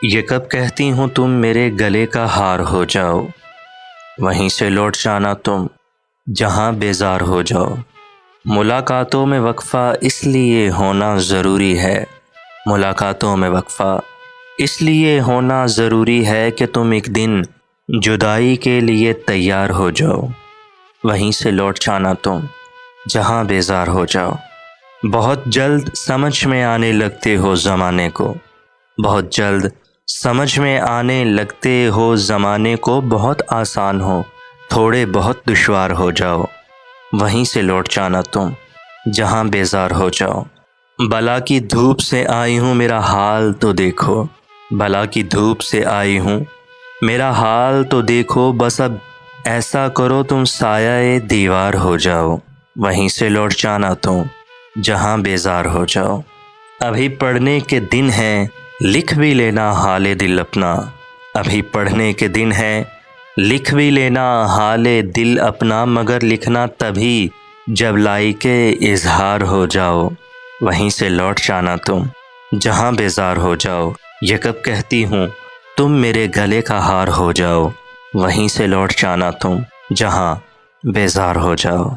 یہ کب کہتی ہوں تم میرے گلے کا ہار ہو جاؤ، وہیں سے لوٹ جانا تم جہاں بیزار ہو جاؤ۔ ملاقاتوں میں وقفہ اس لیے ہونا ضروری ہے، ملاقاتوں میں وقفہ اس لیے ہونا ضروری ہے کہ تم ایک دن جدائی کے لیے تیار ہو جاؤ، وہیں سے لوٹ جانا تم جہاں بیزار ہو جاؤ۔ بہت جلد سمجھ میں آنے لگتے ہو زمانے کو، بہت جلد سمجھ میں آنے لگتے ہو زمانے کو، بہت آسان ہو تھوڑے بہت دشوار ہو جاؤ، وہیں سے لوٹ جانا تم جہاں بیزار ہو جاؤ۔ بلا کی دھوپ سے آئی ہوں میرا حال تو دیکھو، بلا کی دھوپ سے آئی ہوں میرا حال تو دیکھو، بس اب ایسا کرو تم سایہ دیوار ہو جاؤ، وہیں سے لوٹ جانا تم جہاں بیزار ہو جاؤ۔ ابھی پڑھنے کے دن ہیں لکھ بھی لینا حال دل اپنا، ابھی پڑھنے کے دن ہیں لکھ بھی لینا حال دل اپنا، مگر لکھنا تبھی جب لائق اظہار ہو جاؤ، وہیں سے لوٹ جانا تم جہاں بیزار ہو جاؤ۔ یہ کب کہتی ہوں تم میرے گلے کا ہار ہو جاؤ، وہیں سے لوٹ جانا تم جہاں بیزار ہو جاؤ۔